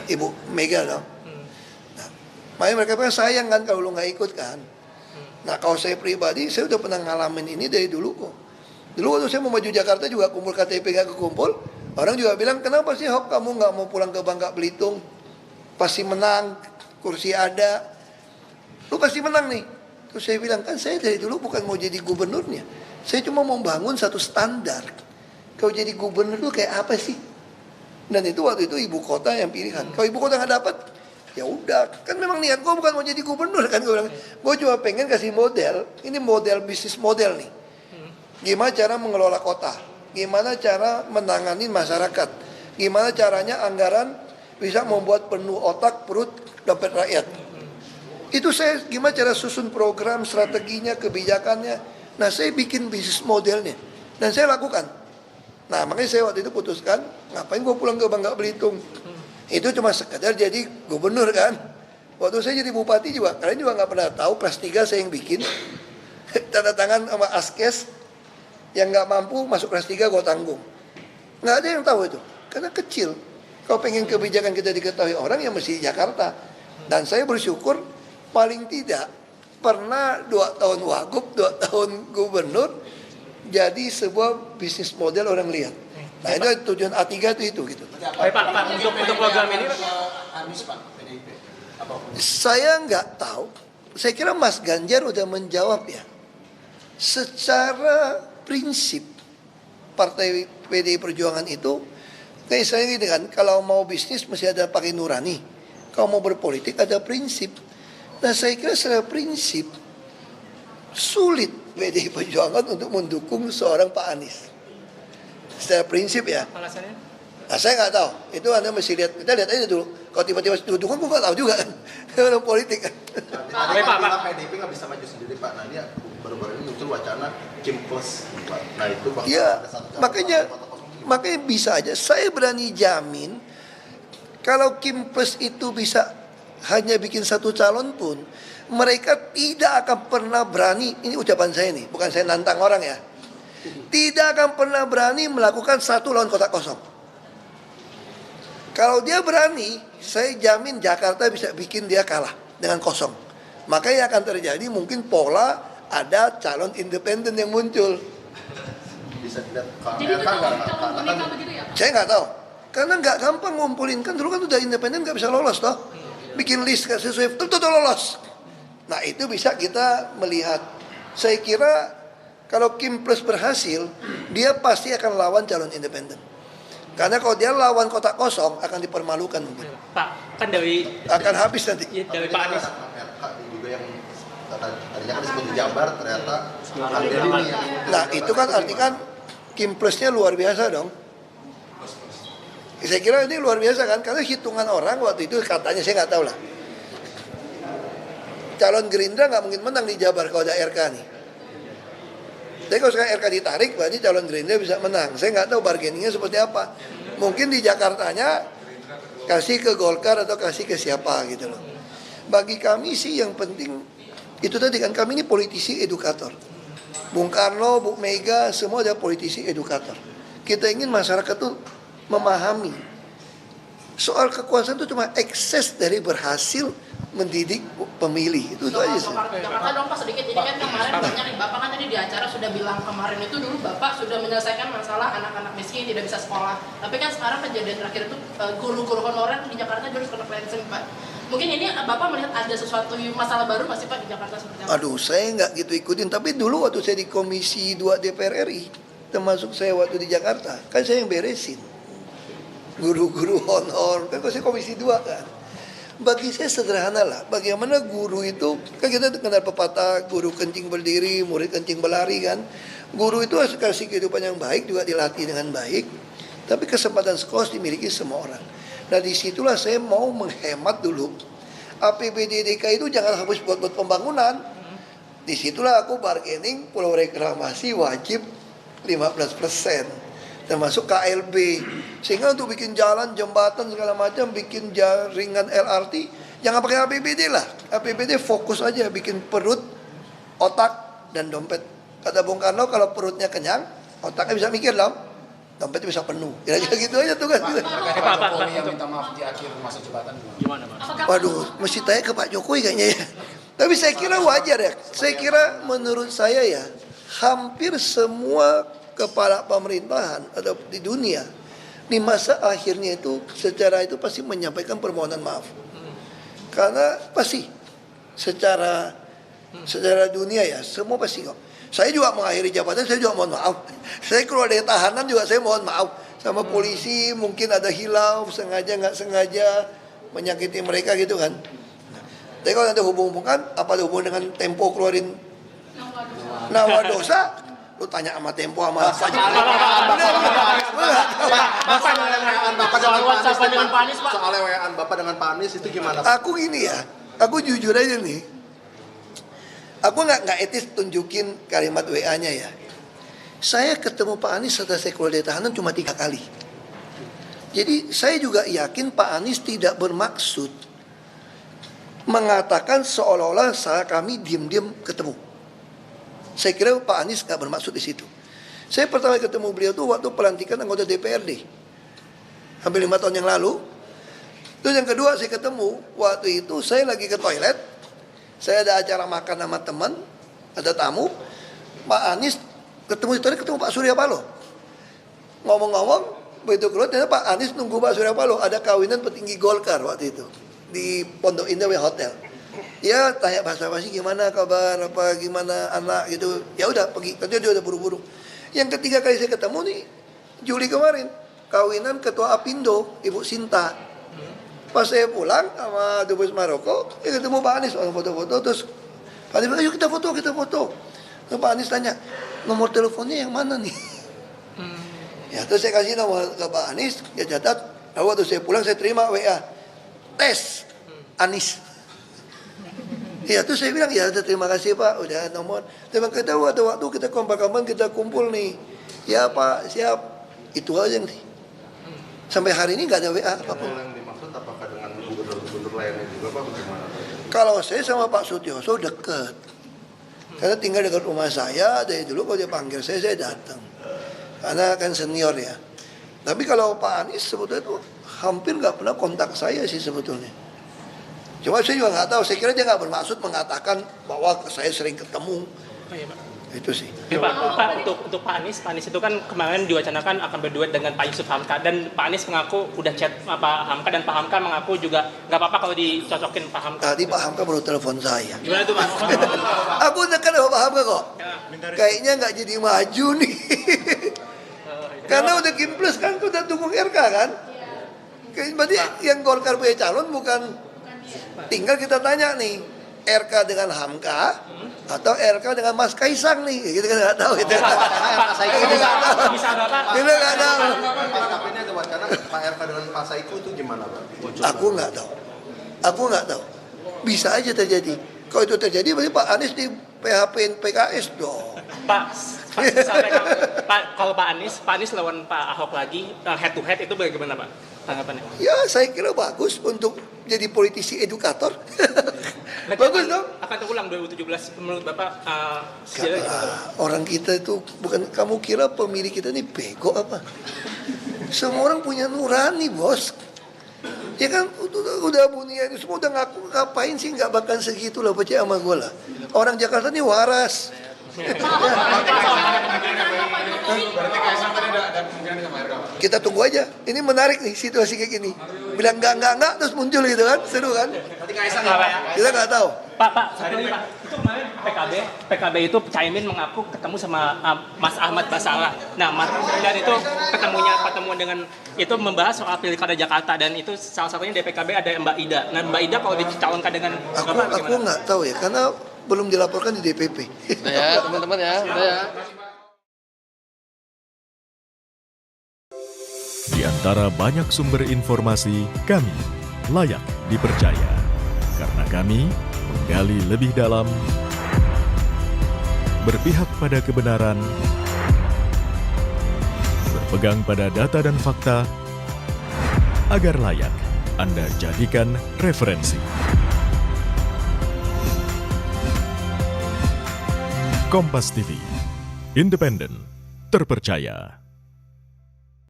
Ibu Mega dong. Nah, makanya mereka bilang sayang kan kalau lu nggak ikut kan. Nah kalau saya pribadi, saya udah pernah ngalamin ini dari dulu kok. Dulu waktu saya mau maju Jakarta juga kumpul KTP gak kekumpul. Orang juga bilang, kenapa sih Hok kamu nggak mau pulang ke Bangka Belitung? Pasti menang, kursi ada. Lu pasti menang nih. Terus saya bilang, kan saya dari dulu bukan mau jadi gubernurnya. Saya cuma mau bangun satu standar. Kalau jadi gubernur itu kayak apa sih? Dan itu waktu itu ibu kota yang pilihan. Kalau ibu kota nggak dapat, ya udah. Kan memang niat gue bukan mau jadi gubernur kan. Gue bilang, gue cuma pengen kasih model. Ini model bisnis model nih. Gimana cara mengelola kota? Gimana cara menangani masyarakat? Gimana caranya anggaran bisa membuat penuh otak, perut, dompet rakyat? Itu saya gimana cara susun program, strateginya, kebijakannya. Nah saya bikin bisnis modelnya. Dan saya lakukan. Nah makanya saya waktu itu putuskan, ngapain gue pulang ke Bangka Belitung. Itu cuma sekedar jadi gubernur kan. Waktu saya jadi bupati juga, kalian juga gak pernah tahu kelas 3 saya yang bikin. Tanda tangan sama Askes. Yang gak mampu masuk kelas 3 gue tanggung. Gak ada yang tahu itu, karena kecil. Kalau pengen kebijakan kita diketahui orang ya mesti di Jakarta. Dan saya bersyukur paling tidak pernah 2 tahun wagub, 2 tahun gubernur jadi sebuah bisnis model orang lihat. Nah itu tujuan A3 itu gitu. Pak, untuk program ini saya nggak tahu. Saya kira Mas Ganjar udah menjawab ya. Secara prinsip Partai PDI Perjuangan itu kayak saya gini kan, kalau mau bisnis mesti ada pakai nurani. Kalau mau berpolitik ada prinsip. Nah saya kira secara prinsip sulit PDI Perjuangan untuk mendukung seorang Pak Anies. Secara prinsip ya. Alasannya? Nah saya nggak tahu. Itu Anda mesti lihat. Kita lihat aja dulu. Kalau tiba-tiba dukung, gue nggak tahu juga kan. Orang politik kan. Pak, PDIP nggak bisa maju sendiri Pak. Nah dia baru-baru ini muncul wacana Kim Plus Pak. Nah itu bakal Ya, ada satu makanya bisa aja. Saya berani jamin kalau Kim Plus itu bisa hanya bikin satu calon pun, mereka tidak akan pernah berani. Ini ucapan saya nih, bukan saya nantang orang ya. Tidak akan pernah berani melakukan satu lawan kotak kosong. Kalau dia berani, saya jamin Jakarta bisa bikin dia kalah dengan kosong. Makanya akan terjadi mungkin pola ada calon independen yang muncul. bisa dilihat Jadi itu calon boneka begitu ya Pak? Saya nggak tahu, karena nggak gampang ngumpulin. Kan dulu kan udah independen nggak bisa lolos toh. Bikin list nggak sesuai, tentu lolos. Nah itu bisa kita melihat. Saya kira kalau Kim Plus berhasil, dia pasti akan lawan calon independen. Karena kalau dia lawan kotak kosong akan dipermalukan mungkin. Pak, kan dari Akan habis nanti. dari Pak Anies. RK juga yang tadinya kan disebut di Jabar ternyata ada ini yang Nah itu kan arti kan Kim Plusnya luar biasa dong. Saya kira ini luar biasa kan, karena hitungan orang waktu itu katanya, saya nggak tahu lah. Calon Gerindra nggak mungkin menang di Jabar kalau ada RK nih. Tapi kalau sekarang RK ditarik, berarti calon Gerindra bisa menang. Saya nggak tahu bargainingnya seperti apa. Mungkin di Jakartanya kasih ke Golkar atau kasih ke siapa gitu loh. Bagi kami sih yang penting itu tadi kan, kami ini politisi edukator. Bung Karno, Bu Mega, semua ada politisi edukator. Kita ingin masyarakat tuh memahami soal kekuasaan itu cuma ekses dari berhasil mendidik pemilih. Itu aja sih. Jakarta dong Pak sedikit, ini kan kemarin banyak nih Bapak kan tadi di acara sudah bilang kemarin itu dulu Bapak sudah menyelesaikan masalah anak-anak miskin tidak bisa sekolah. Tapi kan sekarang kejadian terakhir itu guru-guru honorer di Jakarta juga harus kena cleansing Pak. Mungkin ini Bapak melihat ada sesuatu masalah baru masih Pak di Jakarta seperti apa? Aduh, saya nggak gitu ikutin. Tapi dulu waktu saya di Komisi 2 DPR RI, termasuk saya waktu di Jakarta, kan saya yang beresin. Guru-guru honor, kan saya Komisi 2 kan. Bagi saya sederhana lah, bagaimana guru itu, kan kita kenal pepatah, guru kencing berdiri, murid kencing berlari kan. Guru itu harus kasih kehidupan yang baik, juga dilatih dengan baik. Tapi kesempatan sekolah dimiliki semua orang. Nah disitulah saya mau menghemat dulu. APBD DKI itu jangan habis buat pembangunan. Disitulah aku bargaining pulau reklamasi wajib 15%. Termasuk KLB. Sehingga untuk bikin jalan, jembatan segala macam, bikin jaringan LRT, jangan pakai APBD lah. APBD fokus aja bikin perut, otak, dan dompet. Kata Bung Karno, kalau perutnya kenyang, otaknya bisa mikir dong. dompet bisa penuh. Kira-kira gitu aja tugas kita. Terkait Pak, Pak Jokowi Pak, yang untuk- minta maaf di akhir masa jabatan gimana? Gimana, Pak? Apakah Waduh, mesti tanya ke Pak Jokowi kayaknya ya. Tapi saya kira wajar ya. Saya kira menurut saya ya, hampir semua kepala pemerintahan atau di dunia di masa akhirnya itu secara itu pasti menyampaikan permohonan maaf. Karena pasti secara dunia ya, semua pasti kok. Saya juga mengakhiri jabatan, saya juga mohon maaf. Saya keluar dari tahanan juga saya mohon maaf sama polisi, mungkin ada hilaf sengaja nggak sengaja menyakiti mereka gitu kan. Tapi kalau ada hubung-hubungan, apa ada hubungan dengan Tempo keluarin nawa dosa? Lu tanya sama Tempo sama Soal WhatsApp dengan Pak Anies, Pak. Soal lewaan Bapak dengan Pak Anies itu gimana, Pak? Aku gini ya, aku jujur aja nih. Aku nggak etis tunjukin kalimat WA-nya ya. Saya ketemu Pak Anies setelah saya keluar dari tahanan cuma 3 kali. Jadi saya juga yakin Pak Anies tidak bermaksud mengatakan seolah-olah kami diam-diam ketemu. Saya kira Pak Anies nggak bermaksud di situ. Saya pertama ketemu beliau tuh waktu pelantikan anggota DPRD. Hampir 5 tahun yang lalu. Terus yang kedua saya ketemu, waktu itu saya lagi ke toilet. Saya ada acara makan sama teman, ada tamu. Pak Anies ketemu di toilet, ketemu Pak Surya Paloh. Ngomong-ngomong, begitu keluar, ternyata Pak Anies nunggu Pak Surya Paloh. Ada kawinan petinggi Golkar waktu itu di Pondok Indah Hotel. Ya tanya basa-basi gimana kabar, apa gimana anak gitu. Ya udah pergi, kerja dia udah buru-buru. Yang ketiga kali saya ketemu nih, Juli kemarin, kawinan Ketua Apindo, Ibu Sinta. Pas saya pulang sama Dubes Maroko, ketemu Pak Anies, foto-foto, terus Pak Anies bilang, ayo kita foto. Terus Pak Anies tanya, nomor teleponnya yang mana nih? Ya terus saya kasih nomor ke Pak Anies, dia catat. Lalu waktu saya pulang saya terima WA, tes Anies. Ya terus saya bilang, ya terima kasih Pak, udah nomor. Terima kasih, ada waktu kita kapan kita kumpul nih. Ya Pak, siap. Itu aja nih. Sampai hari ini nggak ada WA apapun. Yang dimaksud apakah dengan gubernur-gubernur lainnya juga, Pak, bagaimana? Kalau saya sama Pak Sutioso dekat. Karena tinggal dekat rumah saya, dari dulu kalau dia panggil saya datang. Karena kan senior ya. Tapi kalau Pak Anies sebetulnya itu hampir nggak pernah kontak saya sih sebetulnya. Cuma saya juga nggak tahu, saya kira dia nggak bermaksud mengatakan bahwa saya sering ketemu. Oh, iya, Pak. Itu sih. Ya, Pak, untuk Pak Anies itu kan kemarin diwacanakan akan berduet dengan Pak Yusuf Hamka, dan Pak Anies mengaku udah chat Pak Hamka, dan Pak Hamka mengaku juga nggak apa-apa kalau dicocokin Pak Hamka. Tadi Pak Hamka baru telepon saya. Gimana tuh, Pak? Aku dekat sama Pak Hamka kok. Kayaknya nggak jadi maju nih. Karena udah Kim Plus kan, udah dukung RK kan. Berarti yang Golkar punya calon bukan. Tinggal kita tanya nih, RK dengan Hamka atau RK dengan Mas Kaisang nih, kita kan nggak tahu itu. Bisa nggak, Pak? Kita nggak tahu. Tapi ini ada wacana Pak RK dengan Pak Saiku itu gimana, Pak? Aku nggak tahu. Bisa aja terjadi. Kalau itu terjadi, berarti Pak Anies di PHP-in PKS dong. Pak, kalau Pak Anies lawan Pak Ahok lagi head to head itu bagaimana, Pak? Tanggapannya? Ya saya kira bagus untuk jadi politisi edukator. Bagus dong. Akan terulang 2017 menurut Bapak sejarah Karena gimana? orang kita itu bukan, kamu kira pemilih kita ini bego apa? Semua orang punya nurani, bos. Ya kan udah bunyian semua udah ngaku, ngapain sih nggak bakal segitu lah, percaya sama gue lah. Orang Jakarta ini waras. Kita tunggu aja. Ini menarik nih situasi kayak gini. Bilang enggak terus muncul gitu kan, seru kan? Kita nggak tahu. Pak, satu lagi, Pak. Itu kemarin PKB itu Caimin mengaku ketemu sama Mas Ahmad Basara. Nah, dan itu pertemuan dengan itu membahas soal pilkada Jakarta, dan itu salah satunya di PKB ada Mbak Ida. Nah, Mbak Ida kalau dicalonkan dengan Bapak Aku gimana? nggak tahu ya, karena belum dilaporkan di DPP. Ya, teman-teman ya, udah ya. Di antara banyak sumber informasi, kami layak dipercaya. Karena kami menggali lebih dalam, berpihak pada kebenaran, berpegang pada data dan fakta, agar layak Anda jadikan referensi. Kompas TV, independen, terpercaya.